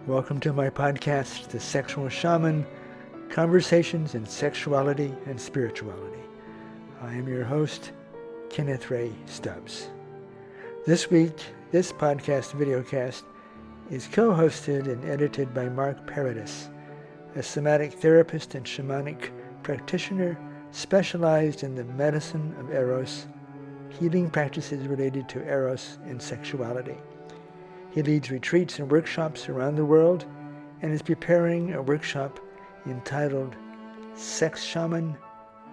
Welcome to my podcast, The Sexual Shaman, Conversations in Sexuality and Spirituality. I am your host, Kenneth Stubbs. This week, this podcast-videocast is co-hosted and edited by Marc Peridis, a somatic therapist and shamanic practitioner specialized in the medicine of eros, healing practices related to eros and sexuality. He leads retreats and workshops around the world and is preparing a workshop entitled Sex Shaman,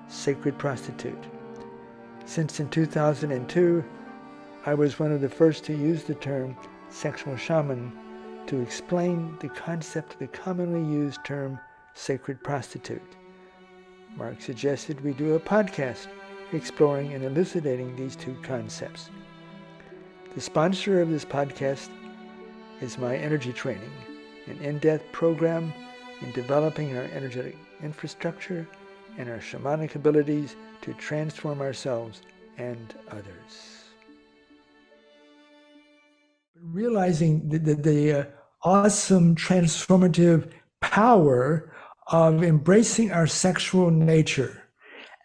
Sacred Prostitute. Since in 2002, I was one of the first to use the term sexual shaman to explain the concept of the commonly used term sacred prostitute. Marc suggested we do a podcast exploring and elucidating these two concepts. The sponsor of this podcast is my energy training, an in-depth program in developing our energetic infrastructure and our shamanic abilities to transform ourselves and others. Realizing the awesome transformative power of embracing our sexual nature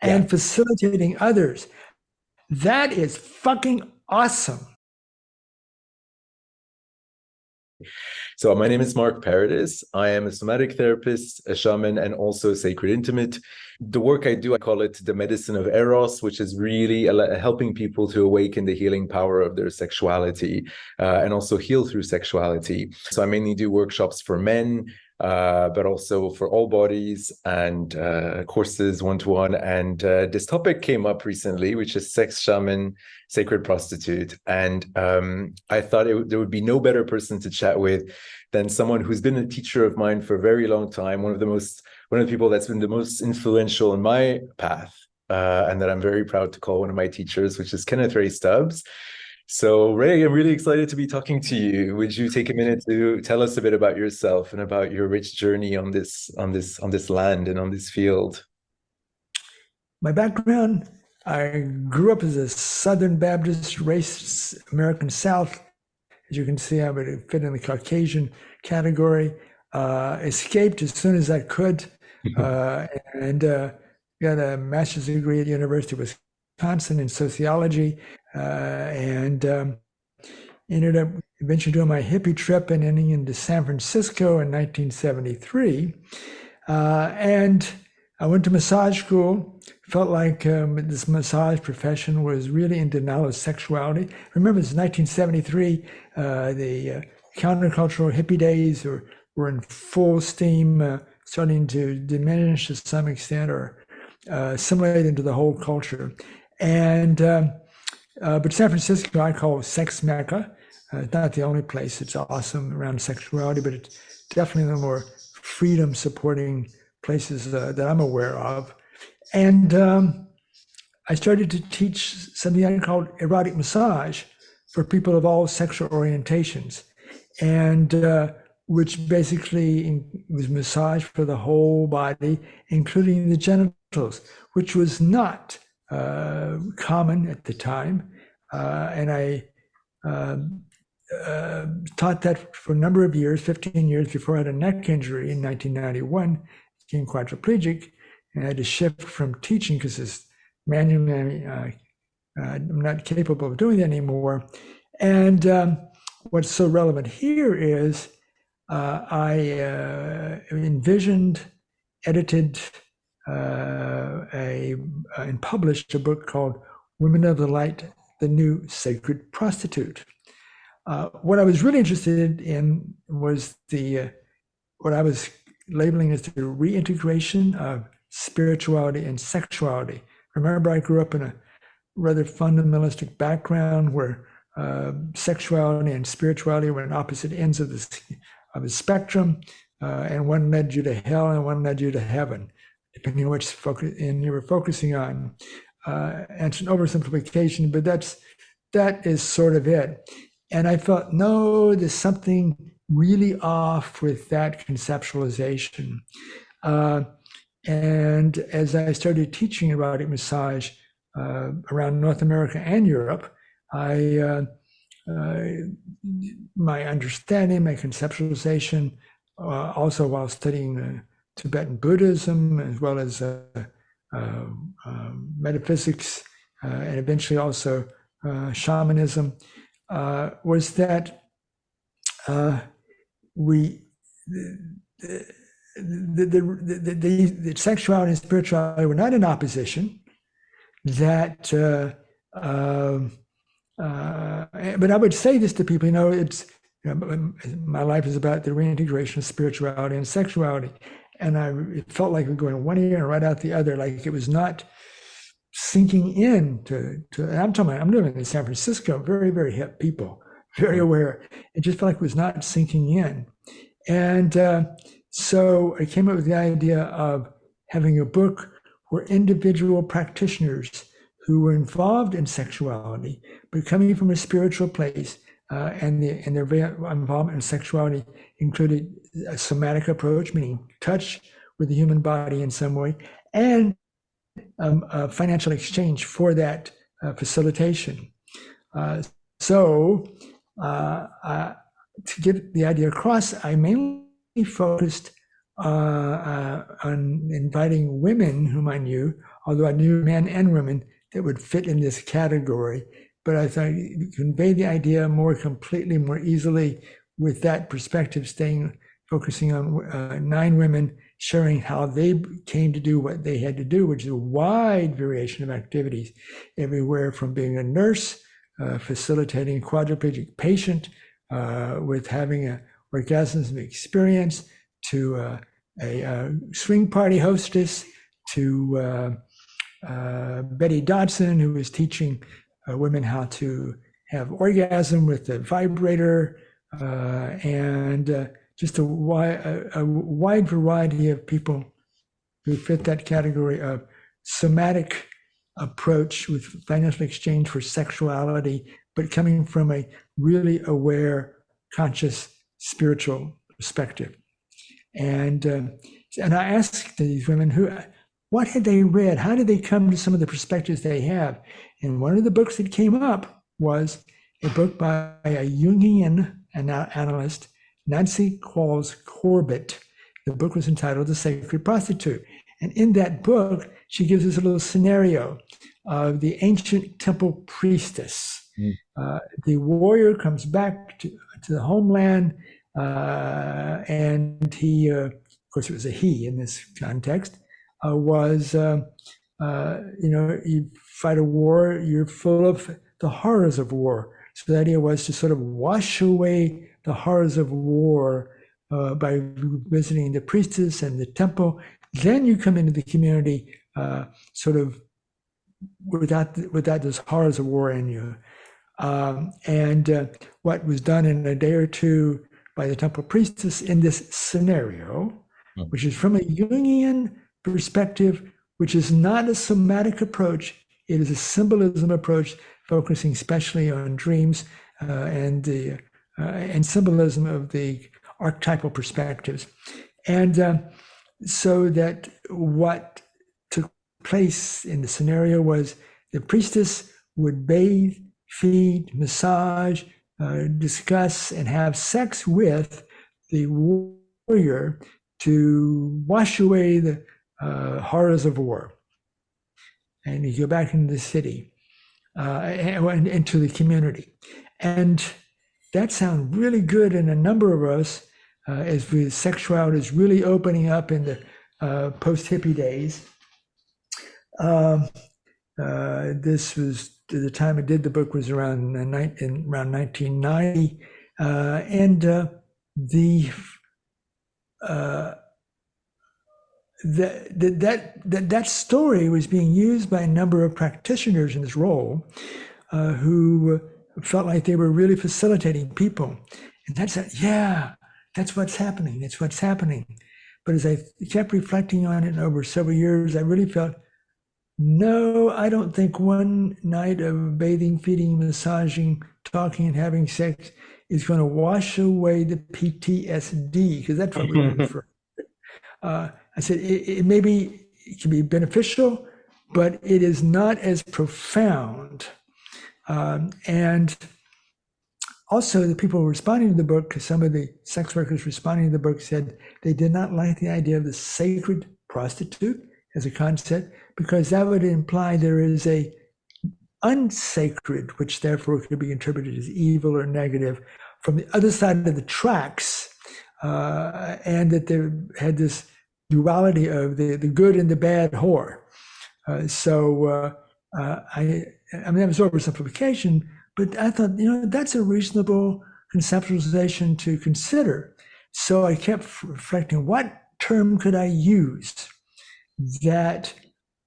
and facilitating others, that is fucking awesome. So my name is Marc Peridis. I am a somatic therapist, a shaman, and also a sacred intimate. The work I do, I call it the medicine of eros, which is really helping people to awaken the healing power of their sexuality and also heal through sexuality. So I mainly do workshops for men, but also for all bodies and courses one-to-one. And this topic came up recently, which is sex shaman, sacred prostitute. And I thought there would be no better person to chat with than someone who's been a teacher of mine for a very long time, one of the people that's been the most influential in my path, and that I'm very proud to call one of my teachers, which is Kenneth Stubbs. So Ray, I'm really excited to be talking to you. Would you take a minute to tell us a bit about yourself and about your rich journey on this land and on this field? My background, I grew up as a Southern Baptist, raised American South. As you can see, I would fit in the Caucasian category. Escaped as soon as I could, and got a master's degree at the University of Wisconsin in sociology, and ended up eventually doing my hippie trip and ending into San Francisco in 1973. And I went to massage school, felt like this massage profession was really in denial of sexuality. Remember, it's 1973, the countercultural hippie days were in full steam, starting to diminish to some extent or assimilate into the whole culture. And but San Francisco, I call sex mecca. It's not the only place it's awesome around sexuality, but it's definitely the more freedom-supporting places that I'm aware of. And I started to teach something I called erotic massage for people of all sexual orientations, and which basically was massage for the whole body, including the genitals, which was not common at the time. And I taught that for a number of years, 15 years before I had a neck injury in 1991, became quadriplegic, and I had to shift from teaching because this manually I'm not capable of doing that anymore. And what's so relevant here is I envisioned, edited, and published a book called Women of the Light, the New Sacred Prostitute. What I was really interested in was what I was labeling as the reintegration of spirituality and sexuality. Remember, I grew up in a rather fundamentalistic background where sexuality and spirituality were on opposite ends of the spectrum, and one led you to hell and one led you to heaven, depending on which focus you were focusing on. And it's an oversimplification, but that is sort of it. And I felt, no, there's something really off with that conceptualization. And as I started teaching erotic massage around North America and Europe, I my understanding, my conceptualization, also while studying Tibetan Buddhism, as well as metaphysics, and eventually also shamanism, was that the sexuality and spirituality were not in opposition. That, but I would say this to people, my life is about the reintegration of spirituality and sexuality. And it felt like we're going one ear and right out the other, like it was not sinking in I'm living in San Francisco, very, very hip people, very aware. It just felt like it was not sinking in. And so I came up with the idea of having a book where individual practitioners who were involved in sexuality, but coming from a spiritual place, and their involvement in sexuality included a somatic approach, meaning touch with the human body in some way, and a financial exchange for that facilitation. So to get the idea across, I mainly focused on inviting women whom I knew, although I knew men and women that would fit in this category. But I thought you convey the idea more completely, more easily with that perspective, focusing on 9 women sharing how they came to do what they had to do, which is a wide variation of activities, everywhere from being a nurse, facilitating a quadriplegic patient with having an orgasm experience, to a swing party hostess, to Betty Dodson, who was teaching women how to have orgasm with the vibrator, and just a wide variety of people who fit that category of somatic approach with financial exchange for sexuality, but coming from a really aware, conscious, spiritual perspective. And I asked these women what had they read? How did they come to some of the perspectives they have? And one of the books that came up was a book by a Jungian analyst, Nancy Qualls Corbett. The book was entitled The Sacred Prostitute. And in that book, she gives us a little scenario of the ancient temple priestess. The warrior comes back to the homeland, and he, of course it was a he in this context, you fight a war, you're full of the horrors of war. So the idea was to sort of wash away the horrors of war by visiting the priestess and the temple. Then you come into the community sort of without those horrors of war in you. And what was done in a day or two by the temple priestess in this scenario, which is from a Jungian perspective, which is not a somatic approach, it is a symbolism approach, focusing especially on dreams and symbolism of the archetypal perspectives. And so that what took place in the scenario was the priestess would bathe, feed, massage, discuss, and have sex with the warrior to wash away the horrors of war. And you go back into the city, and into the community. And that sounds really good in a number of us, as sexuality is really opening up in the post-hippie days. This was, the time I did the book was around 1990. That story was being used by a number of practitioners in this role who felt like they were really facilitating people. And that's what's happening. That's what's happening. But as I kept reflecting on it over several years, I really felt, no, I don't think one night of bathing, feeding, massaging, talking, and having sex is going to wash away the PTSD, because that's what we're looking for. I said, it can be beneficial, but it is not as profound. And Also, the people responding to the book, because some of the sex workers responding to the book said they did not like the idea of the sacred prostitute as a concept, because that would imply there is a unsacred, which therefore could be interpreted as evil or negative, from the other side of the tracks, and that they had this duality of the good and the bad whore. I mean, that was oversimplification, but I thought, that's a reasonable conceptualization to consider. So I kept reflecting, what term could I use that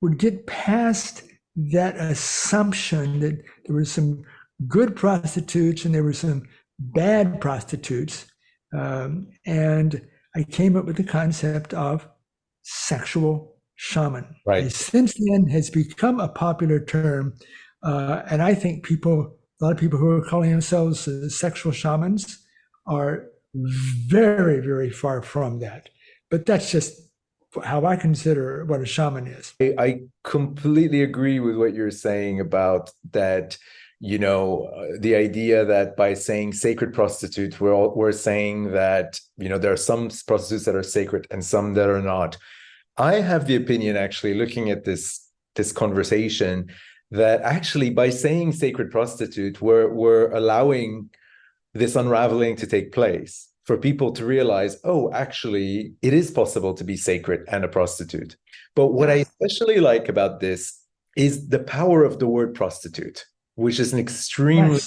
would get past that assumption that there were some good prostitutes and there were some bad prostitutes. And I came up with the concept of sexual shaman. Right. And since then has become a popular term. And I think a lot of people who are calling themselves sexual shamans are very, very far from that. But that's just how I consider what a shaman is. I completely agree with what you're saying about that, the idea that by saying sacred prostitute, we're saying that, there are some prostitutes that are sacred and some that are not. I have the opinion, actually, looking at this conversation, that actually by saying sacred prostitute, we're allowing this unraveling to take place, for people to realize, oh, actually, it is possible to be sacred and a prostitute. But what I especially like about this is the power of the word prostitute, which is an extremely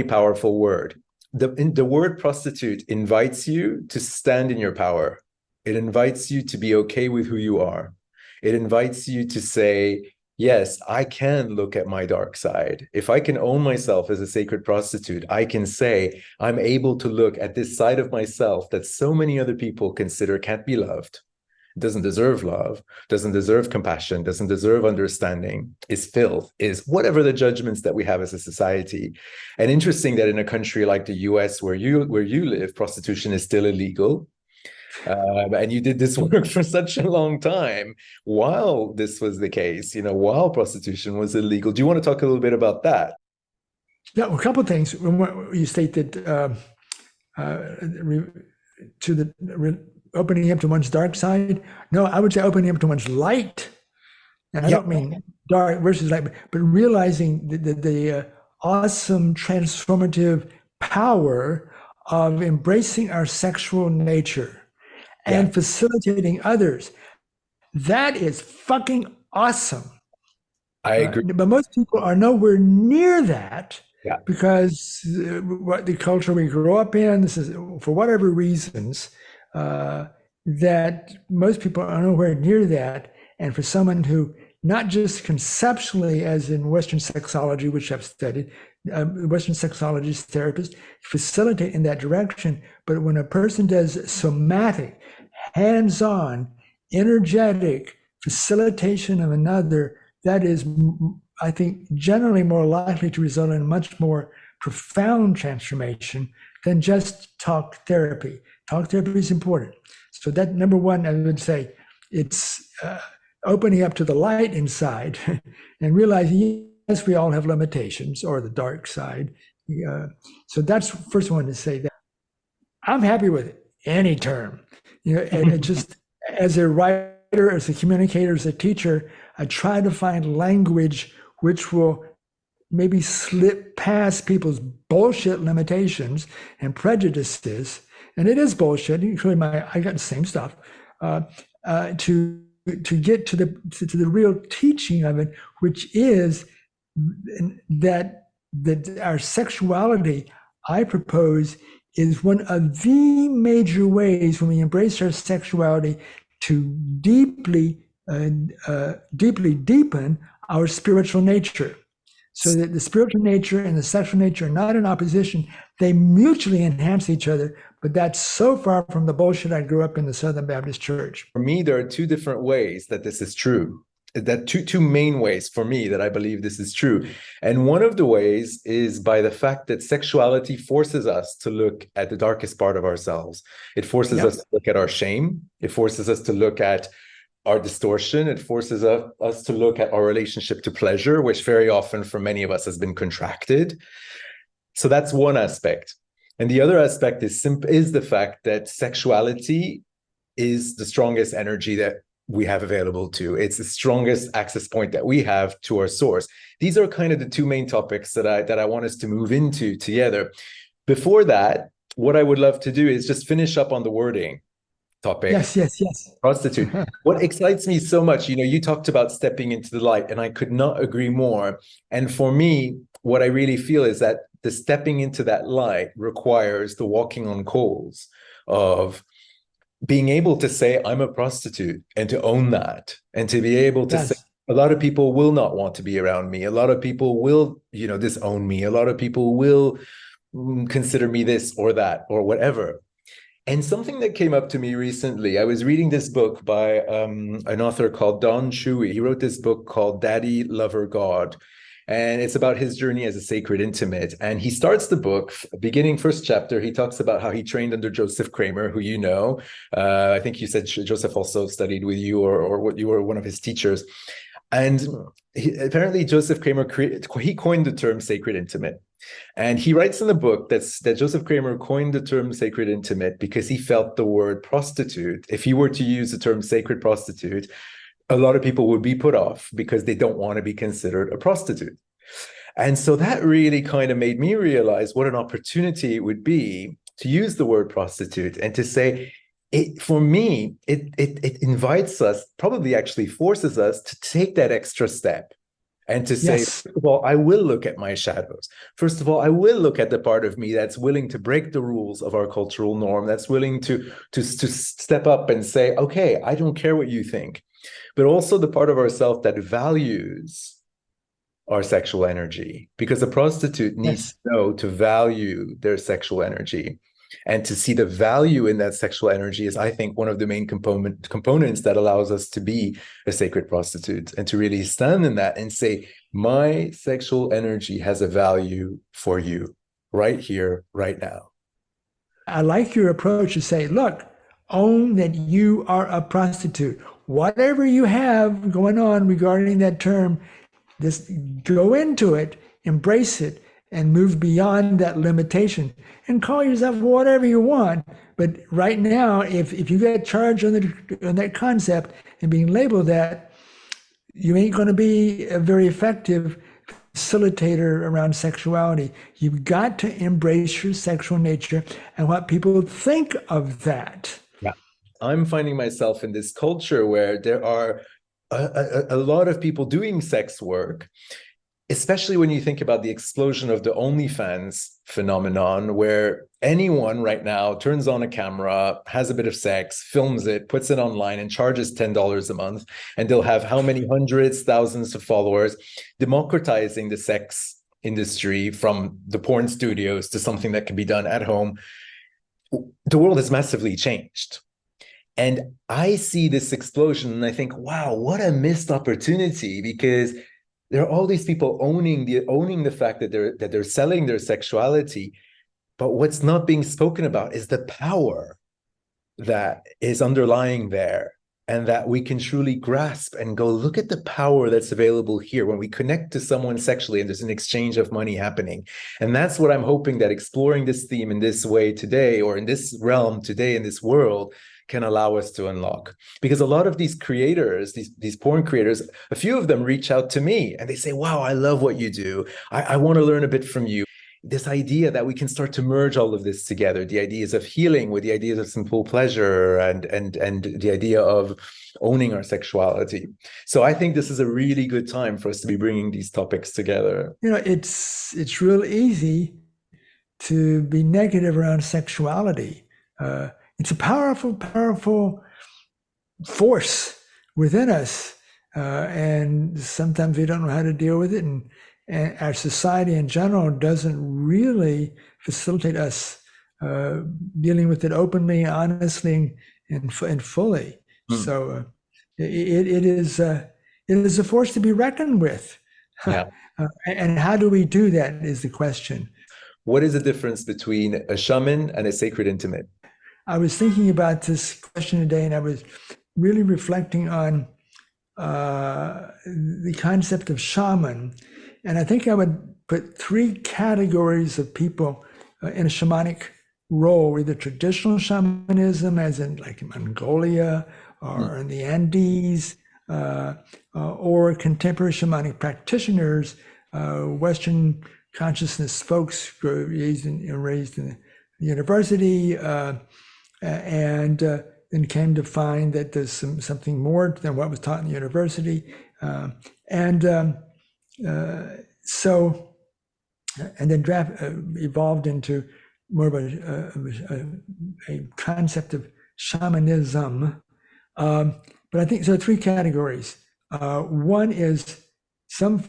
powerful word. The word prostitute invites you to stand in your power. It invites you to be okay with who you are. It invites you to say, yes, I can look at my dark side. If I can own myself as a sacred prostitute, I can say I'm able to look at this side of myself that so many other people consider can't be loved, doesn't deserve love, doesn't deserve compassion, doesn't deserve understanding, is filth, is whatever the judgments that we have as a society. And interesting that in a country like the US, where you live, prostitution is still illegal. And you did this work for such a long time while this was the case, while prostitution was illegal. Do you want to talk a little bit about that? Yeah, well, a couple of things. You state that opening up to one's dark side. No, I would say opening up to one's light. And I don't mean dark versus light, but realizing the awesome transformative power of embracing our sexual nature and facilitating others. That is fucking awesome. I agree. But most people are nowhere near that because what the culture we grew up in, this is for whatever reasons, that most people are nowhere near that. And for someone who, not just conceptually as in Western sexology, which I've studied, Western sexologist therapists facilitate in that direction, but when a person does somatic, hands-on, energetic facilitation of another, that is, I think, generally more likely to result in a much more profound transformation than just talk therapy. Talk therapy is important. So that, number one, I would say, it's opening up to the light inside and realizing, yes, we all have limitations, or the dark side. So that's the first one to say that. I'm happy with any term. And it just, as a writer, as a communicator, as a teacher, I try to find language which will maybe slip past people's bullshit limitations and prejudices. And it is bullshit, including I got the same stuff, to get to the real teaching of it, which is that our sexuality, I propose, is one of the major ways when we embrace our sexuality to deeply deepen our spiritual nature. So that the spiritual nature and the sexual nature are not in opposition. They mutually enhance each other, but that's so far from the bullshit I grew up in the Southern Baptist Church. For me, there are two different ways that this is true. That two main ways for me that I believe this is true. And one of the ways is by the fact that sexuality forces us to look at the darkest part of ourselves. It forces us to look at our shame. It forces us to look at our distortion. It forces us to look at our relationship to pleasure, which very often for many of us has been contracted. So that's one aspect. And the other aspect is the fact that sexuality is the strongest energy that we have available to. It's the strongest access point that we have to our source. These are kind of the two main topics that I want us to move into together. Before that, what I would love to do is just finish up on the wording topic. Yes. Prostitute. What excites me so much, you talked about stepping into the light, and I could not agree more. And for me, what I really feel is that the stepping into that light requires the walking on coals of being able to say, I'm a prostitute, and to own that, and to be able to say, a lot of people will not want to be around me. A lot of people will, disown me. A lot of people will consider me this or that or whatever. And something that came up to me recently, I was reading this book by an author called Don Shuey. He wrote this book called Daddy, Lover, God. And it's about his journey as a sacred intimate. And he starts the book, beginning first chapter, he talks about how he trained under Joseph Kramer, who you know. I think you said Joseph also studied with you, or what, you were one of his teachers. And apparently Joseph Kramer, he coined the term sacred intimate. And he writes in the book that Joseph Kramer coined the term sacred intimate because he felt the word prostitute, if he were to use the term sacred prostitute, a lot of people would be put off because they don't want to be considered a prostitute. And so that really kind of made me realize what an opportunity it would be to use the word prostitute and to say, for me, it invites us, probably actually forces us to take that extra step. And to say, first of all, I will look at my shadows. First of all, I will look at the part of me that's willing to break the rules of our cultural norm, that's willing to step up and say, okay, I don't care what you think. But also the part of ourselves that values our sexual energy. Because a prostitute needs to know to value their sexual energy. And to see the value in that sexual energy is, I think, one of the main components that allows us to be a sacred prostitute, and to really stand in that and say, my sexual energy has a value for you right here, right now. I like your approach to say, look, own that you are a prostitute. Whatever you have going on regarding that term, just go into it, embrace it, and move beyond that limitation and call yourself whatever you want. But right now, if you get charged on that concept and being labeled that, you ain't going to be a very effective facilitator around sexuality. You've got to embrace your sexual nature and what people think of that. Yeah, I'm finding myself in this culture where there are a lot of people doing sex work, especially when you think about the explosion of the OnlyFans phenomenon, where anyone right now turns on a camera, has a bit of sex, films it, puts it online, and charges $10 a month. And they'll have how many hundreds, thousands of followers, democratizing the sex industry from the porn studios to something that can be done at home. The world has massively changed. And I see this explosion and I think, wow, what a missed opportunity, because there are all these people owning the fact that they're selling their sexuality, but what's not being spoken about is the power that is underlying there, and that we can truly grasp and go, look at the power that's available here when we connect to someone sexually and there's an exchange of money happening. And that's what I'm hoping that exploring this theme in this way today, or in this realm today, in this world, can allow us to unlock. Because a lot of these creators, these porn creators, a few of them reach out to me and they say, wow, I love what you do. I want to learn a bit from you. This idea that we can start to merge all of this together, the ideas of healing with the ideas of simple pleasure, and the idea of owning our sexuality. So I think this is a really good time for us to be bringing these topics together. It's real easy to be negative around sexuality. It's a powerful, powerful force within us. And sometimes we don't know how to deal with it. And our society in general doesn't really facilitate us dealing with it openly, honestly, and fully. So it is a force to be reckoned with. Yeah. And how do we do that is the question. What is the difference between a shaman and a sacred intimate? I was thinking about this question today, and I was really reflecting on the concept of shaman. And I think I would put three categories of people in a shamanic role, either traditional shamanism, as in like in Mongolia or in the Andes, or contemporary shamanic practitioners, Western consciousness folks raised in the university, and then came to find that there's something more than what was taught in the university. So, and then evolved into more of a concept of shamanism. But I think so. Three categories. One is some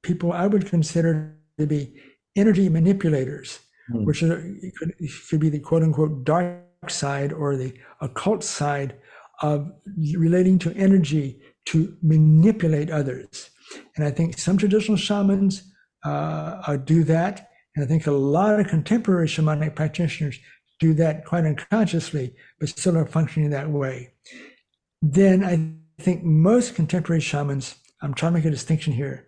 people I would consider to be energy manipulators, which could be the quote unquote dark side or the occult side of relating to energy to manipulate others. And I think some traditional shamans do that. And I think a lot of contemporary shamanic practitioners do that quite unconsciously, but still are functioning that way. Then I think most contemporary shamans, I'm trying to make a distinction here.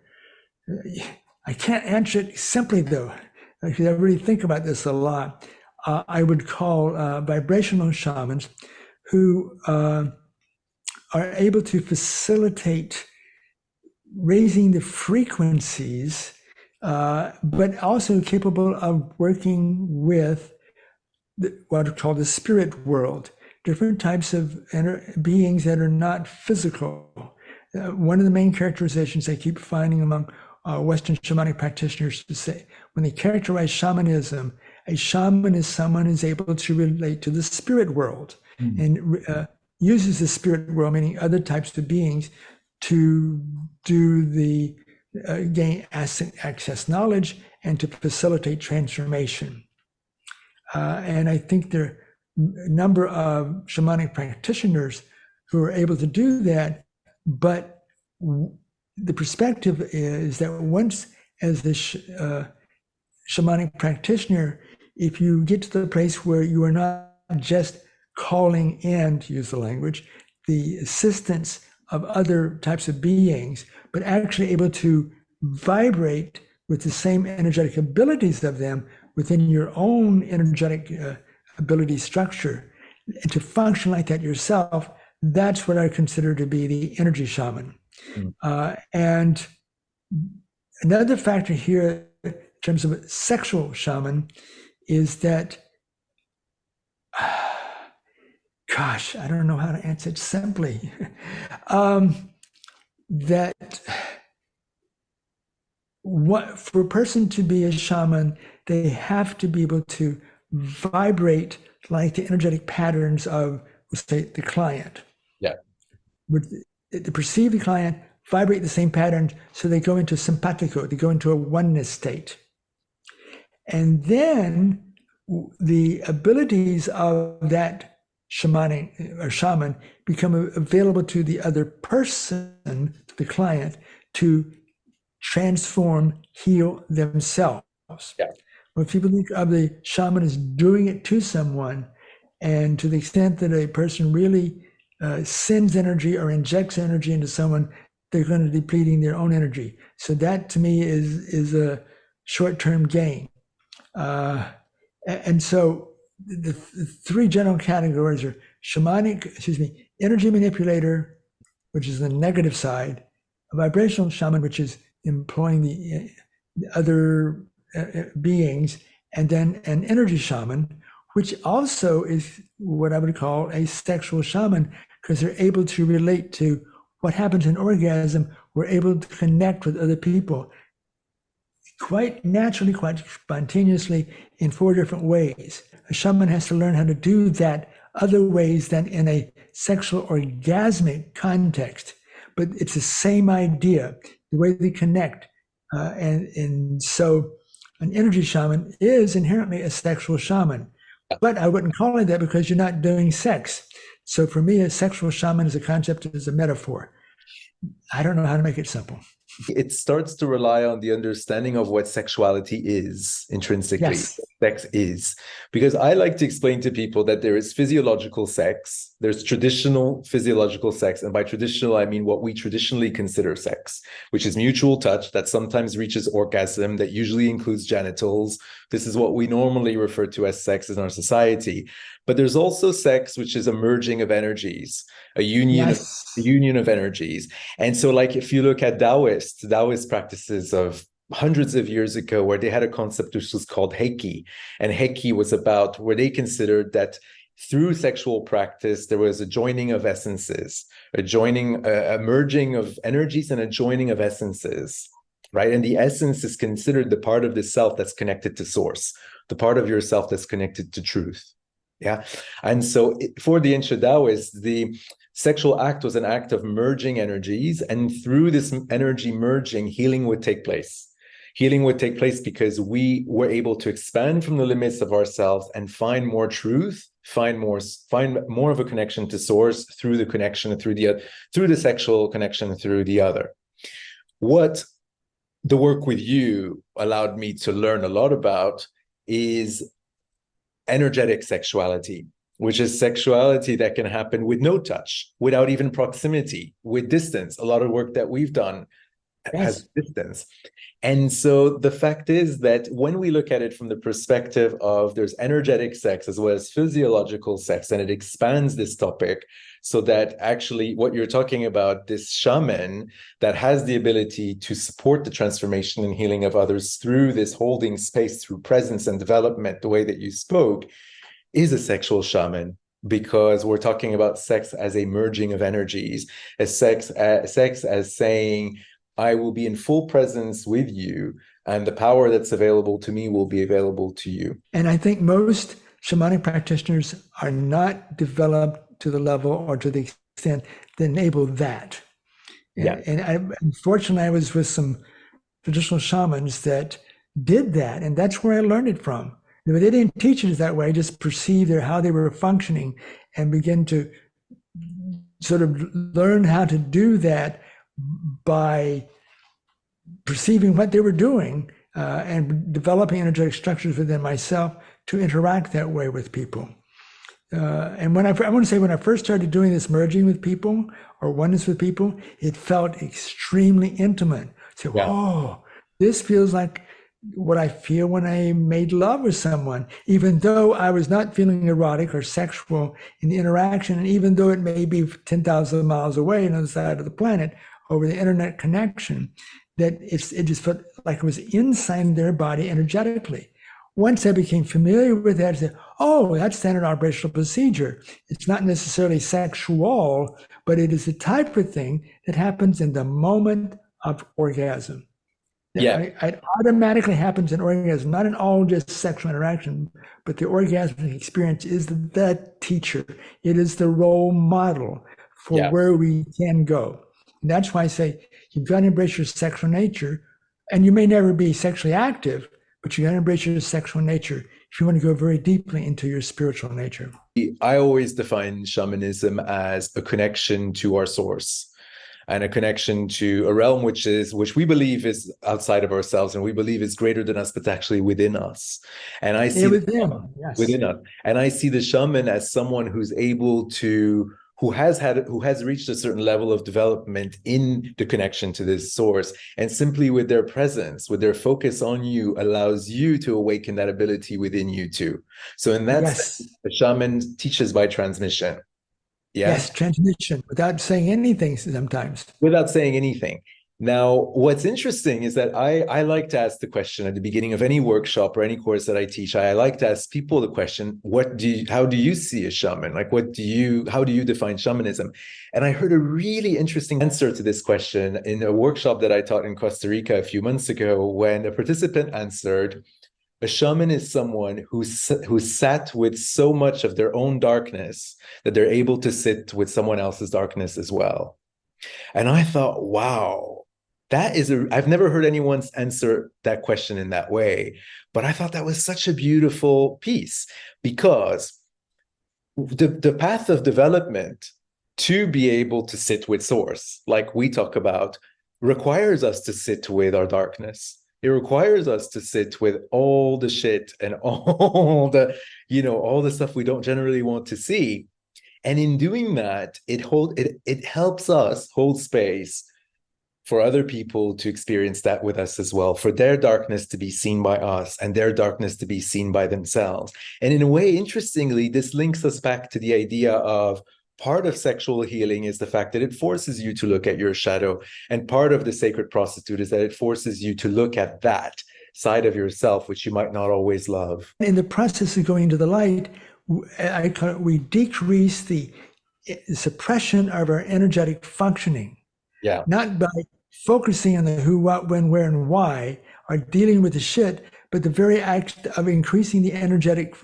I can't answer it simply though, because I really think about this a lot. I would call vibrational shamans who are able to facilitate raising the frequencies, but also capable of working with what are called the spirit world, different types of beings that are not physical. One of the main characterizations I keep finding among Western shamanic practitioners to say, when they characterize shamanism, a shaman is someone who's able to relate to the spirit world and uses the spirit world, meaning other types of beings, to do the gain access knowledge and to facilitate transformation. And I think there are a number of shamanic practitioners who are able to do that, but the perspective is that once as the shamanic practitioner, if you get to the place where you are not just calling in, to use the language, the assistance of other types of beings, but actually able to vibrate with the same energetic abilities of them within your own energetic ability structure, and to function like that yourself, that's what I consider to be the energy shaman. And another factor here in terms of a sexual shaman is that, gosh, I don't know how to answer it simply, that for a person to be a shaman, they have to be able to vibrate like the energetic patterns of, let's say, the client. Yeah. To perceive the client, vibrate the same patterns, so they go into simpatico, they go into a oneness state. And then the abilities of that shaman become available to the other person, the client, to transform, heal themselves. Yeah. When people think of the shaman as doing it to someone, and to the extent that a person really sends energy or injects energy into someone, they're going to be depleting their own energy. So that to me is a short-term gain. And so the three general categories are energy manipulator, which is the negative side, a vibrational shaman, which is employing the other beings, and then an energy shaman, which also is what I would call a sexual shaman, because they're able to relate to what happens in orgasm. We're able to connect with other people quite naturally, quite spontaneously, in four different ways. A shaman has to learn how to do that other ways than in a sexual orgasmic context, but it's the same idea, the way they connect. And so an energy shaman is inherently a sexual shaman, but I wouldn't call it that because you're not doing sex. So for me, a sexual shaman is a concept, is a metaphor. I don't know how to make it simple. It starts to rely on the understanding of what sexuality is intrinsically. Yes. sex is, because I like to explain to people that there is physiological sex, there's traditional physiological sex, and by traditional I mean what we traditionally consider sex, which is mutual touch that sometimes reaches orgasm, that usually includes genitals. This is what we normally refer to as sex in our society. But there's also sex which is a merging of energies, a union of energies. And so, like, if you look at Taoist practices of hundreds of years ago, where they had a concept which was called Heiki. And Heiki was about where they considered that through sexual practice, there was a joining of essences, a merging of energies and a joining of essences, right? And the essence is considered the part of the self that's connected to source, the part of yourself that's connected to truth. Yeah. And so for the ancient Taoists, the sexual act was an act of merging energies. And through this energy merging, healing would take place. Healing would take place because we were able to expand from the limits of ourselves and find more truth, find more of a connection to source through the connection, through the sexual connection, through the other. What the work with you allowed me to learn a lot about is energetic sexuality, which is sexuality that can happen with no touch, without even proximity, with distance. A lot of work that we've done has distance. And so the fact is that when we look at it from the perspective of there's energetic sex as well as physiological sex, and it expands this topic so that actually what you're talking about, this shaman that has the ability to support the transformation and healing of others through this holding space, through presence and development, the way that you spoke, is a sexual shaman. Because we're talking about sex as a merging of energies, sex as saying, I will be in full presence with you, and the power that's available to me will be available to you. And I think most shamanic practitioners are not developed to the level or to the extent that enable that. And unfortunately, I was with some traditional shamans that did that, and that's where I learned it from. But they didn't teach it that way, just perceive how they were functioning and begin to sort of learn how to do that by perceiving what they were doing and developing energetic structures within myself to interact that way with people. And when I want to say, when I first started doing this merging with people or oneness with people, it felt extremely intimate. So, oh, this feels like what I feel when I made love with someone, even though I was not feeling erotic or sexual in the interaction, and even though it may be 10,000 miles away on the other side of the planet over the internet connection, that it just felt like it was inside their body energetically. Once I became familiar with that, I said, oh, that's standard operational procedure. It's not necessarily sexual, but it is the type of thing that happens in the moment of orgasm. It automatically happens in orgasm, not in all just sexual interaction, but the orgasmic experience is the teacher. It is the role model for where we can go. And that's why I say you've got to embrace your sexual nature, and you may never be sexually active, but you got to embrace your sexual nature if you want to go very deeply into your spiritual nature. I always define shamanism as a connection to our source, and a connection to a realm which we believe is outside of ourselves, and we believe is greater than us, but actually within us. And I see within us. And I see the shaman as someone who's able to, who has reached a certain level of development in the connection to this source, and simply with their presence, with their focus on you, allows you to awaken that ability within you too. So in that sense, the shaman teaches by transmission. Yes, transmission, without saying anything sometimes. Without saying anything. Now, what's interesting is that I like to ask the question at the beginning of any workshop or any course that I teach. I like to ask people the question, how do you see a shaman? Like, how do you define shamanism? And I heard a really interesting answer to this question in a workshop that I taught in Costa Rica a few months ago, when a participant answered, a shaman is someone who sat with so much of their own darkness that they're able to sit with someone else's darkness as well. And I thought, wow, I've never heard anyone answer that question in that way. But I thought that was such a beautiful piece, because the path of development to be able to sit with source, like we talk about, requires us to sit with our darkness. It requires us to sit with all the shit and all the, all the stuff we don't generally want to see. And in doing that, it helps us hold space for other people to experience that with us as well, for their darkness to be seen by us and their darkness to be seen by themselves. And in a way, interestingly, this links us back to the idea of part of sexual healing is the fact that it forces you to look at your shadow. And part of the sacred prostitute is that it forces you to look at that side of yourself, which you might not always love. In the process of going to the light, we decrease the suppression of our energetic functioning. Yeah. Not by focusing on the who, what, when, where, and why, or dealing with the shit, but the very act of increasing the energetic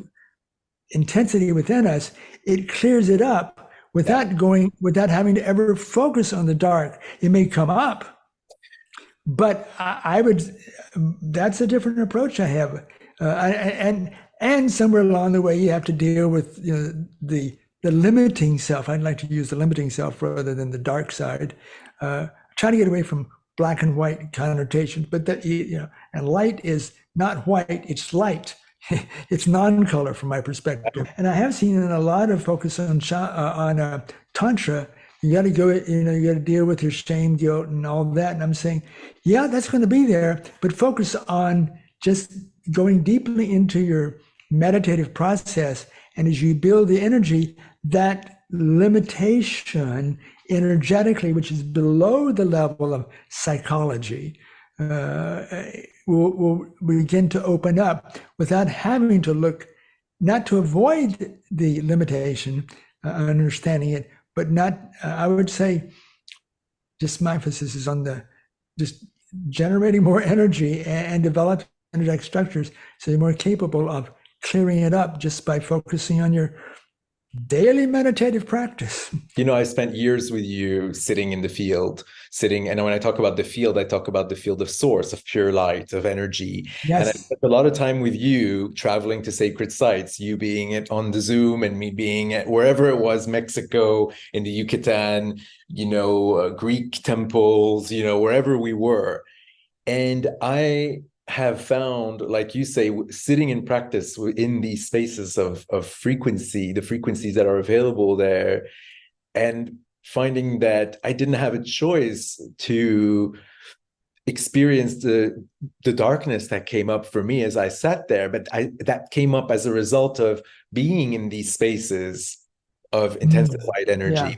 intensity within us, it clears it up without having to ever focus on the dark. It may come up, but that's a different approach I have. And somewhere along the way, you have to deal with the limiting self. I'd like to use the limiting self rather than the dark side. Try to get away from black and white connotations, but that and light is not white; it's light. It's non-color from my perspective. And I have seen in a lot of focus on tantra. You got to go. You got to deal with your shame, guilt, and all that. And I'm saying, yeah, that's going to be there, but focus on just going deeply into your meditative process. And as you build the energy, that limitation energetically, which is below the level of psychology, will begin to open up without having to look, not to avoid the limitation, understanding it, but not, I would say, just my emphasis is on just generating more energy and developing energetic structures so you're more capable of clearing it up just by focusing on your daily meditative practice. I spent years with you sitting in the field, and when I talk about the field, I talk about the field of source, of pure light, of energy. Yes. And I spent a lot of time with you traveling to sacred sites, you being on the Zoom and me being at wherever it was, Mexico, in the Yucatan, Greek temples, wherever we were. And I have found, like you say, sitting in practice in these spaces of frequency, the frequencies that are available there, and finding that I didn't have a choice to experience the darkness that came up for me as I sat there, but that came up as a result of being in these spaces of intensified energy. Yeah.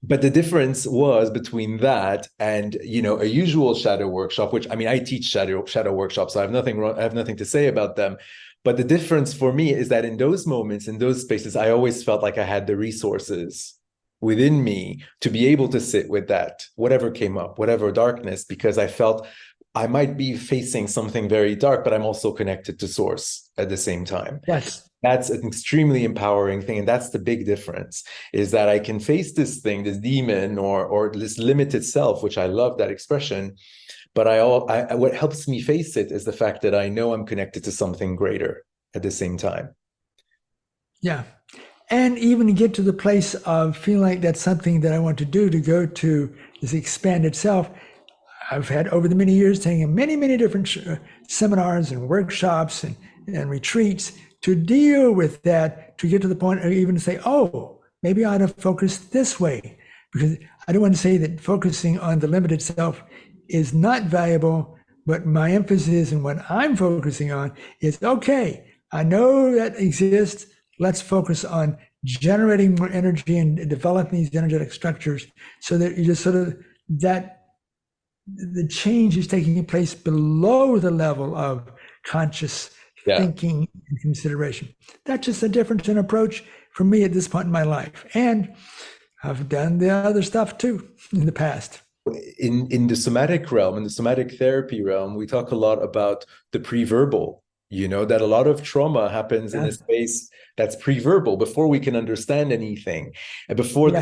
But the difference was between that and, a usual shadow workshop, which, I teach shadow workshops, so I have nothing to say about them. But the difference for me is that in those moments, in those spaces, I always felt like I had the resources within me to be able to sit with that, whatever came up, whatever darkness, because I felt I might be facing something very dark, but I'm also connected to source at the same time. Yes. That's an extremely empowering thing. And that's the big difference, is that I can face this thing, this demon or this limited self, which I love that expression. But what helps me face it is the fact that I know I'm connected to something greater at the same time. Yeah. And even get to the place of feeling like that's something that I want to do, to go to this expanded self. I've had over the many years taken many, many different seminars and workshops and retreats to deal with that, to get to the point of even say, oh, maybe I ought to focus this way. Because I don't want to say that focusing on the limited self is not valuable, but my emphasis and what I'm focusing on is, okay, I know that exists. Let's focus on generating more energy and developing these energetic structures so that you just sort of, that the change is taking place below the level of conscious thinking and consideration. That's just a difference in approach for me at this point in my life. And I've done the other stuff too in the past. In the somatic realm, in the somatic therapy realm, we talk a lot about the pre-verbal, that a lot of trauma happens in a space that's pre-verbal, before we can understand anything, and before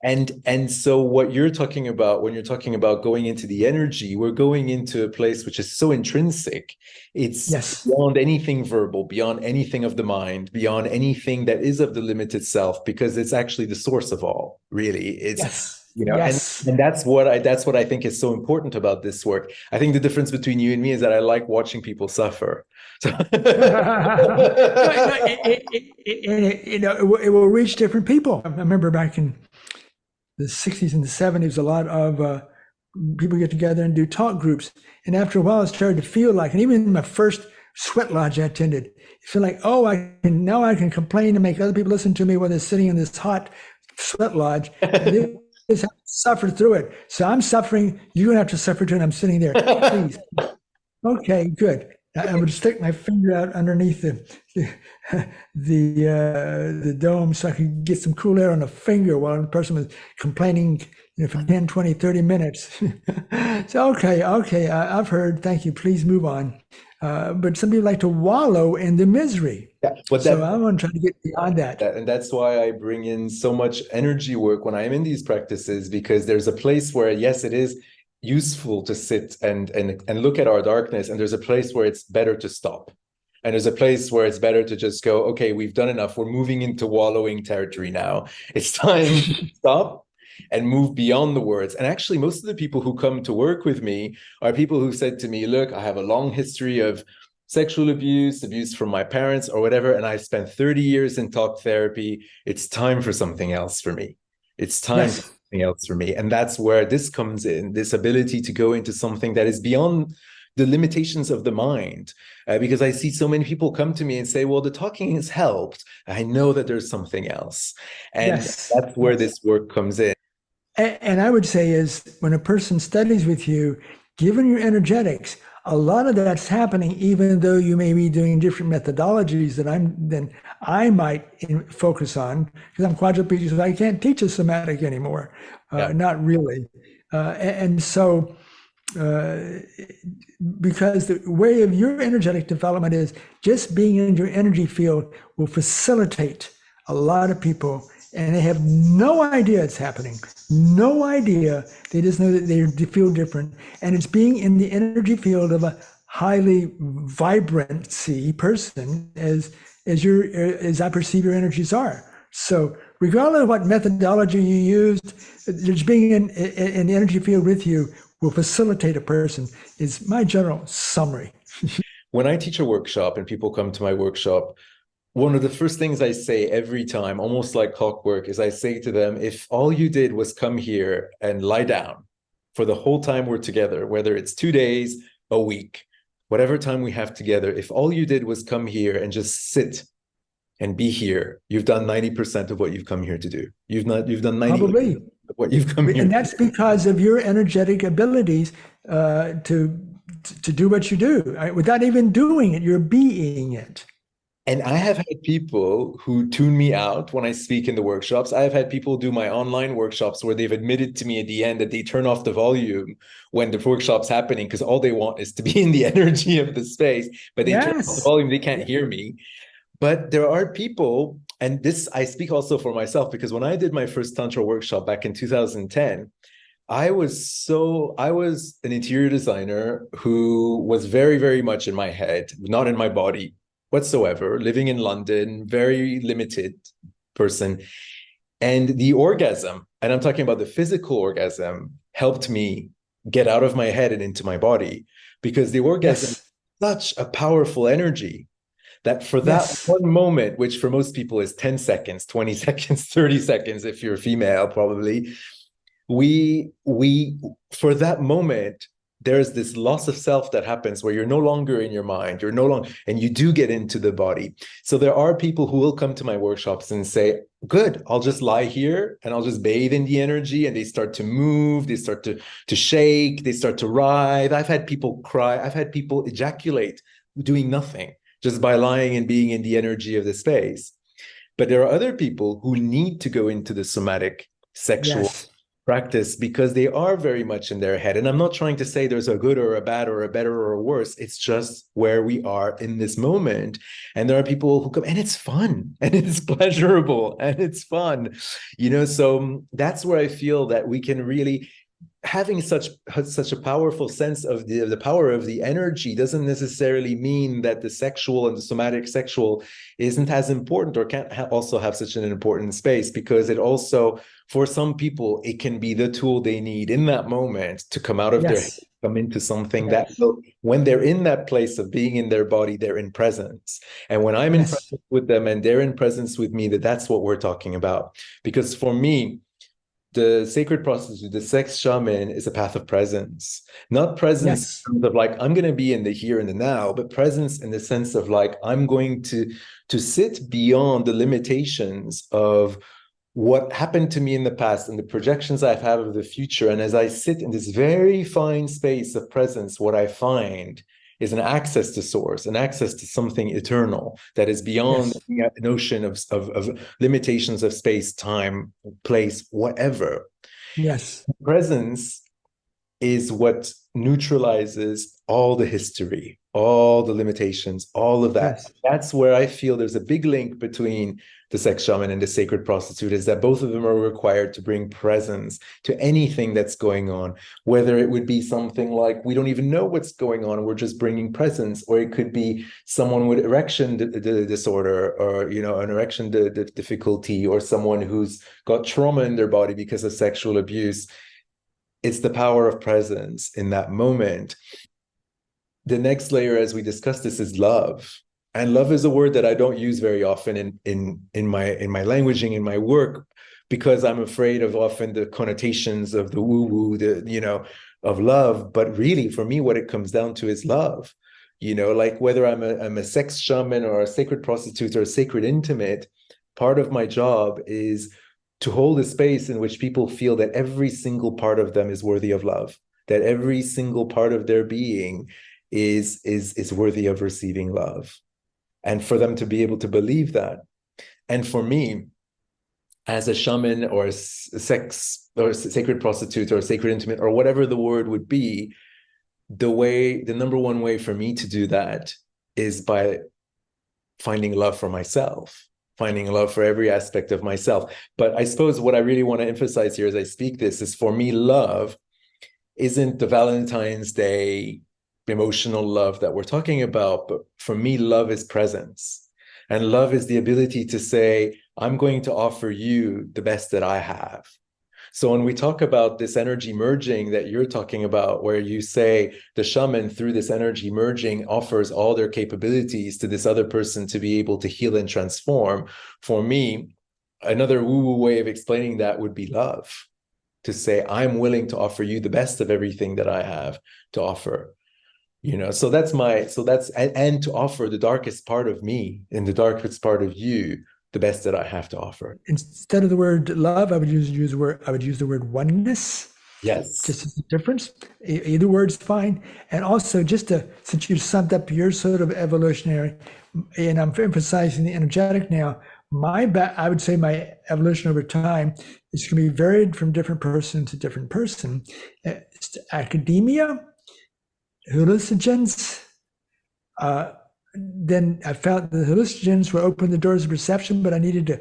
and so what you're talking about when you're talking about going into the energy, we're going into a place which is so intrinsic. It's beyond anything verbal, beyond anything of the mind, beyond anything that is of the limited self, because it's actually the source of all, really. Yes. And that's what I think is so important about this work. I think the difference between you and me is that I like watching people suffer. So It will reach different people. I remember back in the 60s and the 70s, a lot of people get together and do talk groups. And after a while, it started to feel like, and even in my first sweat lodge I attended, you feel like, oh, now I can complain and make other people listen to me while they're sitting in this hot sweat lodge. And they just have to suffer through it. So I'm suffering. You're going to have to suffer too. And I'm sitting there. Please. Okay, good. I would stick my finger out underneath the dome so I could get some cool air on the finger while the person was complaining, for 10, 20, 30 minutes. So, okay, I've heard, thank you, please move on. But some people like to wallow in the misery. Yeah, but so I want to try to get beyond that. And that's why I bring in so much energy work when I'm in these practices, because there's a place where, yes, it is useful to sit and look at our darkness, and there's a place where it's better to stop, and there's a place where it's better to just go, okay, we've done enough, we're moving into wallowing territory now, it's time to stop and move beyond the words. And actually, most of the people who come to work with me are people who said to me, look, I have a long history of sexual abuse from my parents or whatever, and I've spent 30 years in talk therapy. It's time for something else for me. It's time for something else for me. And that's where this comes in, this ability to go into something that is beyond the limitations of the mind. Because I see so many people come to me and say, well, the talking has helped. I know that there's something else. And that's where this work comes in. And I would say is when a person studies with you, given your energetics, a lot of that's happening, even though you may be doing different methodologies than I might focus on, because I'm quadriplegic, so I can't teach a somatic anymore. Not really. And so, because the way of your energetic development is just being in your energy field will facilitate a lot of people, and they have no idea it's happening. No idea. They just know that they feel different. And it's being in the energy field of a highly vibrancy person as I perceive your energies are. So regardless of what methodology you used, just being in the energy field with you will facilitate a person is my general summary. When I teach a workshop and people come to my workshop, one of the first things I say every time, almost like clockwork, is I say to them, if all you did was come here and lie down for the whole time we're together, whether it's 2 days, a week, whatever time we have together, if all you did was come here and just sit and be here, you've done 90% of what you've come here to do. You've done 90% of what you've come here. And that's because of your energetic abilities to do what you do. Without even doing it, you're being it. And I have had people who tune me out when I speak in the workshops. I have had people do my online workshops where they've admitted to me at the end that they turn off the volume when the workshop's happening because all they want is to be in the energy of the space, but they turn off the volume, they can't hear me. But there are people, and this I speak also for myself, because when I did my first Tantra workshop back in 2010, I was an interior designer who was very, very much in my head, not in my body whatsoever, living in London, very limited person. And the orgasm, and I'm talking about the physical orgasm, helped me get out of my head and into my body, because the orgasm is such a powerful energy that for that one moment, which for most people is 10 seconds, 20 seconds, 30 seconds, if you're female, probably, for that moment, there's this loss of self that happens where you're no longer in your mind, and you do get into the body. So there are people who will come to my workshops and say, good, I'll just lie here and I'll just bathe in the energy. And they start to move, they start to shake, they start to writhe. I've had people cry. I've had people ejaculate doing nothing, just by lying and being in the energy of the space. But there are other people who need to go into the somatic sexual practice because they are very much in their head. And I'm not trying to say there's a good or a bad or a better or a worse. It's just where we are in this moment. And there are people who come, and it's fun and it's pleasurable and it's fun, so that's where I feel that we can really, having such a powerful sense of the power of the energy doesn't necessarily mean that the sexual and the somatic sexual isn't as important, or can't also have such an important space, because it also, for some people, it can be the tool they need in that moment to come out of their head, Yes. come into something Yes. that will, when they're in that place of being in their body, they're in presence. And when I'm in Yes. presence with them and they're in presence with me, that's what we're talking about. Because for me, the sacred prostitute, the sex shaman, is a path of presence. Not presence Yes. in terms of like, I'm going to be in the here and the now, but presence in the sense of like, I'm going to sit beyond the limitations of what happened to me in the past and the projections I've had of the future. And as I sit in this very fine space of presence, what I find is an access to source, an access to something eternal that is beyond Yes. the notion of limitations of space, time, place, whatever. Yes. Presence is what neutralizes all the history, all the limitations, all of that. Yes. That's where I feel there's a big link between the sex shaman and the sacred prostitute, is that both of them are required to bring presence to anything that's going on, whether it would be something like we don't even know what's going on, we're just bringing presence, or it could be someone with erection disorder, or an erection difficulty, or someone who's got trauma in their body because of sexual abuse. It's the power of presence in that moment. The next layer, as we discussed this, is love. And love is a word that I don't use very often in my languaging, in my work, because I'm afraid of often the connotations of the woo-woo, of love. But really, for me, what it comes down to is love. Like whether I'm a sex shaman or a sacred prostitute or a sacred intimate, part of my job is to hold a space in which people feel that every single part of them is worthy of love, that every single part of their being is worthy of receiving love, and for them to be able to believe that. And for me, as a shaman or a sex or a sacred prostitute or a sacred intimate or whatever the word would be, the number one way for me to do that is by finding love for myself, finding love for every aspect of myself. But I suppose what I really want to emphasize here as I speak this is, for me, love isn't the Valentine's Day emotional love that we're talking about, but for me, love is presence. And love is the ability to say, I'm going to offer you the best that I have. So when we talk about this energy merging that you're talking about, where you say the shaman, through this energy merging, offers all their capabilities to this other person to be able to heal and transform, for me, another woo-woo way of explaining that would be love. To say, I'm willing to offer you the best of everything that I have to offer. So and to offer the darkest part of me and the darkest part of you the best that I have to offer. Instead of the word love, I would use the word oneness. Yes. Just as a difference. Either word's fine. And also, since you summed up your sort of evolutionary, and I'm emphasizing the energetic now, I would say my evolution over time is going to be varied from different person to different person. Academia, hallucinogens. Then I felt the hallucinogens were open the doors of perception, but I needed to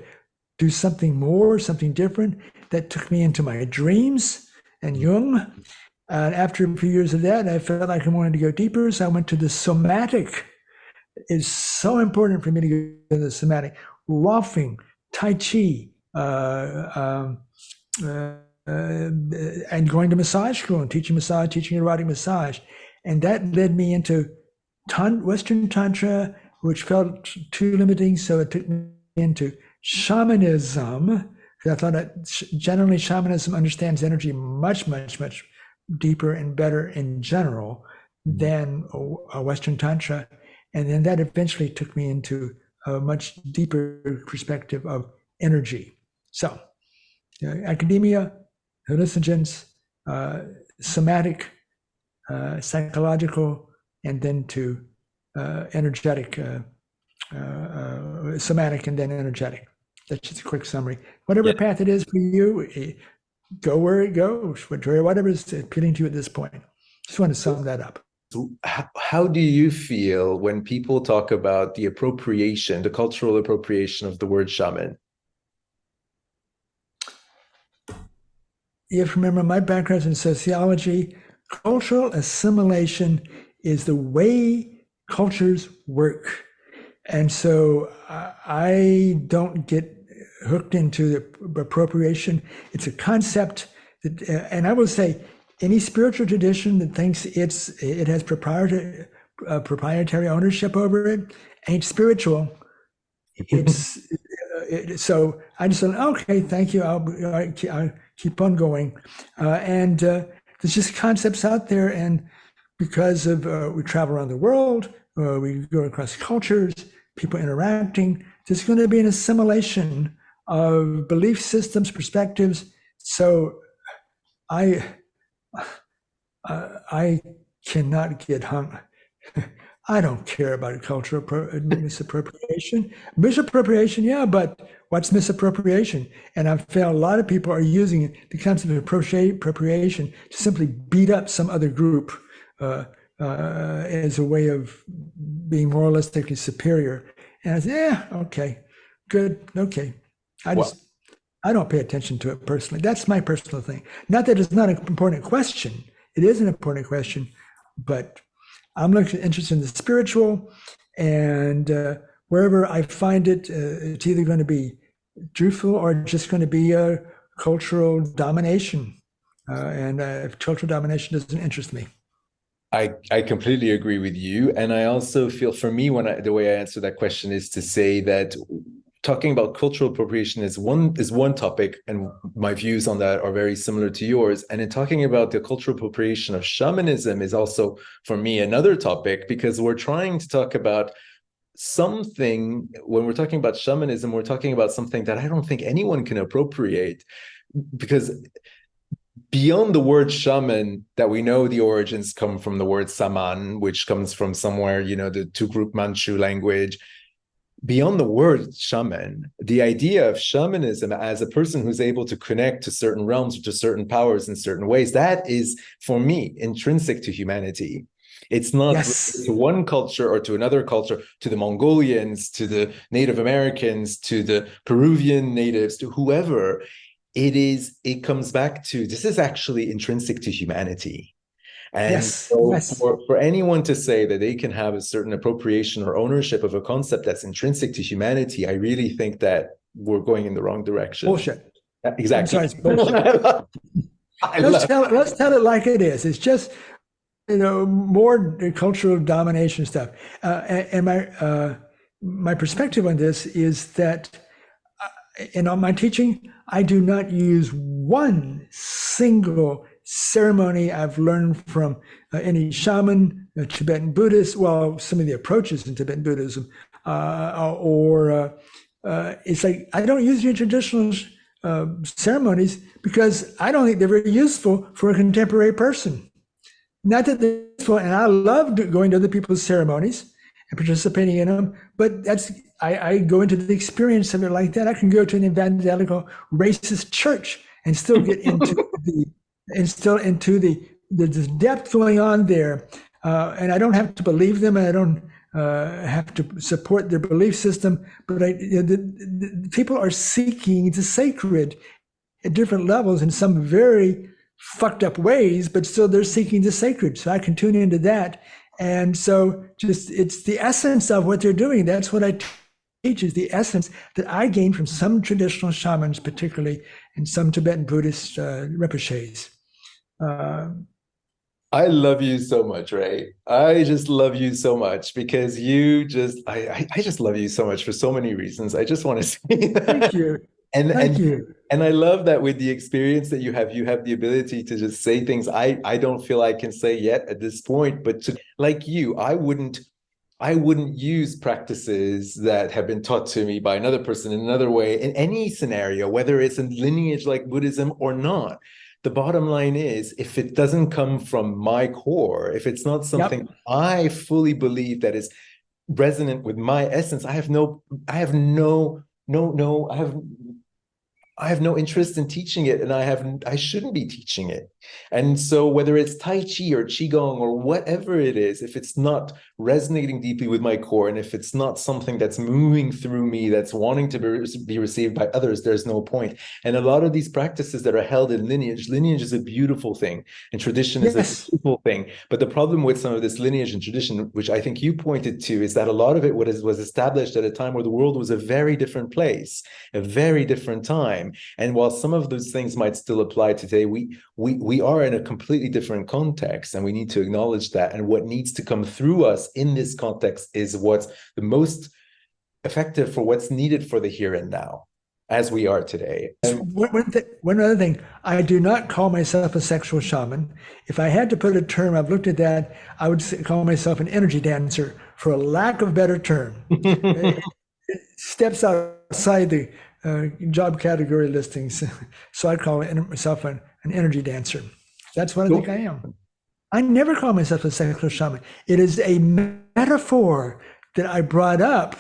do something more, something different. That took me into my dreams and Jung. And after a few years of that, I felt like I wanted to go deeper. So I went to the somatic. It's so important for me to go to the somatic. Rolfing, Tai Chi, and going to massage school and teaching erotic massage. And that led me into Western Tantra, which felt too limiting. So it took me into shamanism. I thought that generally shamanism understands energy much, much, much deeper and better in general than Western Tantra. And then that eventually took me into a much deeper perspective of energy. So academia, hallucinogens, somatic, psychological, and then to energetic, somatic, and then energetic. That's just a quick summary. Whatever path it is for you, go where it goes, whatever is appealing to you at this point. Just want to sum that up. So how do you feel when people talk about the appropriation, the cultural appropriation of the word shaman? you have to remember my background in sociology. Cultural assimilation is the way cultures work. And so I don't get hooked into the appropriation. It's a concept that, and I will say, any spiritual tradition that thinks it has proprietary ownership over it ain't spiritual. So I just said, okay, thank you. I'll keep on going. And there's just concepts out there, and because of we travel around the world, we go across cultures, people interacting, there's going to be an assimilation of belief systems, perspectives. So I cannot get hung. I don't care about cultural misappropriation. Misappropriation, yeah, but what's misappropriation? And I've found a lot of people are using the concept of appropriation to simply beat up some other group as a way of being moralistically superior. And I say, yeah, okay, good, okay. I don't pay attention to it personally. That's my personal thing. Not that it's not an important question. It is an important question, but I'm interested in the spiritual, and wherever I find it, it's either going to be truthful or just going to be a cultural domination. And cultural domination doesn't interest me. I completely agree with you. And I also feel, for me, the way I answer that question is to say that talking about cultural appropriation is one topic, and my views on that are very similar to yours. And in talking about the cultural appropriation of shamanism is also, for me, another topic, because we're trying to talk about something. When we're talking about shamanism, we're talking about something that I don't think anyone can appropriate, because beyond the word shaman, that we know the origins come from the word saman, which comes from somewhere, the two-group Manchu language. Beyond the word shaman, the idea of shamanism as a person who's able to connect to certain realms, to certain powers in certain ways, that is, for me, intrinsic to humanity. It's not Yes. to one culture or to another culture, to the Mongolians, to the Native Americans, to the Peruvian natives, to whoever. It comes back to, this is actually intrinsic to humanity. And yes. so Yes. for anyone to say that they can have a certain appropriation or ownership of a concept that's intrinsic to humanity, I really think that we're going in the wrong direction. Bullshit. Exactly. I'm sorry, it's bullshit. Let's tell it like it is. It's just, more cultural domination stuff. And my perspective on this is that in all my teaching, I do not use one single ceremony I've learned from any shaman, Tibetan Buddhist, well, some of the approaches in Tibetan Buddhism, it's like I don't use your traditional ceremonies because I don't think they're very useful for a contemporary person. Not that they're useful, and I love going to other people's ceremonies and participating in them, but I go into the experience of it like that. I can go to an evangelical racist church and still get into the depth going on there, and I don't have to believe them, and I don't have to support their belief system. But the people are seeking the sacred at different levels in some very fucked up ways, but still they're seeking the sacred. So I can tune into that. And so it's the essence of what they're doing. That's what I teach, is the essence that I gained from some traditional shamans, particularly, and some Tibetan Buddhist Rinpoches. I love you so much, Ray. I just love you so much because I just love you so much for so many reasons. I just want to say that. Thank you. Thank you. And I love that with the experience that you have the ability to just say things I don't feel I can say yet at this point. But like you, I wouldn't use practices that have been taught to me by another person in another way in any scenario, whether it's a lineage like Buddhism or not. The bottom line is, if it doesn't come from my core, if it's not something I fully believe that is resonant with my essence, I have no interest in teaching it, and I shouldn't be teaching it. And so whether it's Tai Chi or Qigong or whatever it is, if it's not resonating deeply with my core, and if it's not something that's moving through me, that's wanting to be received by others, there's no point. And a lot of these practices that are held in lineage is a beautiful thing, and tradition is a beautiful thing. But the problem with some of this lineage and tradition, which I think you pointed to, is that a lot of it was established at a time where the world was a very different place, a very different time. And while some of those things might still apply today, we are in a completely different context, and we need to acknowledge that. And what needs to come through us in this context is what's the most effective for what's needed for the here and now, as we are today. One other thing, I do not call myself a sexual shaman. If I had to put a term, I've looked at that, I would call myself an energy dancer, for a lack of a better term. It steps outside the job category listings. So I call myself an energy dancer. That's what I think I am. I never call myself a sexual shaman. It is a metaphor that I brought up,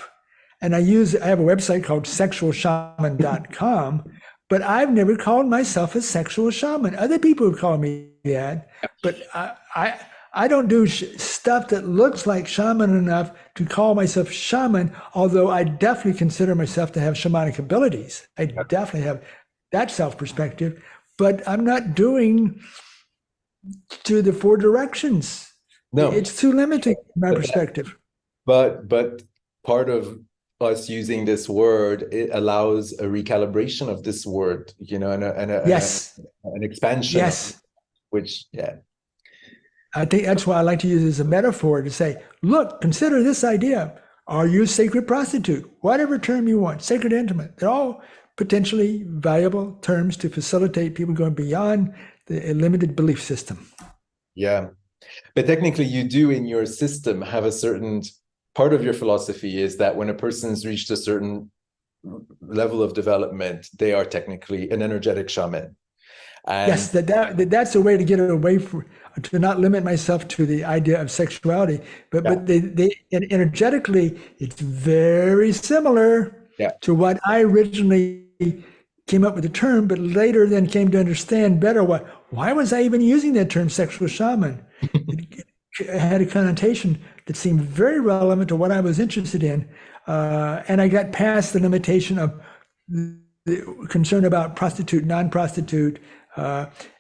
and I have a website called sexualshaman.com, but I've never called myself a sexual shaman. Other people have called me that, but I don't do stuff that looks like shaman enough to call myself shaman, although I definitely consider myself to have shamanic abilities. I definitely have that self-perspective, but I'm not doing to the four directions. No, it's too limiting from my perspective. But part of us using this word, it allows a recalibration of this word, and an expansion. Yes. Which, I think that's why I like to use it as a metaphor to say, look, consider this idea. Are you a sacred prostitute? Whatever term you want, sacred intimate. They're all potentially valuable terms to facilitate people going beyond the limited belief system. Yeah. But technically you do in your system have a certain part of your philosophy is that when a person's reached a certain level of development, they are technically an energetic shaman. And yes, that's a way to get away from, to not limit myself to the idea of sexuality, but they energetically, it's very similar to what I originally came up with the term, but later then came to understand better why was I even using that term, sexual shaman? It had a connotation that seemed very relevant to what I was interested in, and I got past the limitation of the concern about prostitute, non-prostitute,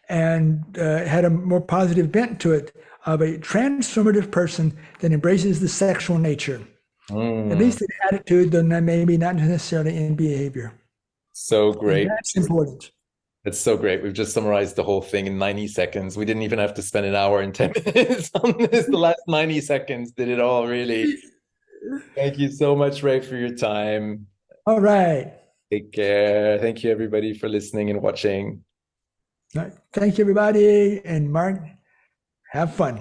and had a more positive bent to it, of a transformative person that embraces the sexual nature, at least in attitude, though maybe not necessarily in behavior. So great. And that's important. That's so great. We've just summarized the whole thing in 90 seconds. We didn't even have to spend an hour and 10 minutes on this. The last 90 seconds did it all, really. Thank you so much, Ray, for your time. All right. Take care. Thank you, everybody, for listening and watching. Thank you, everybody. And Mark, have fun.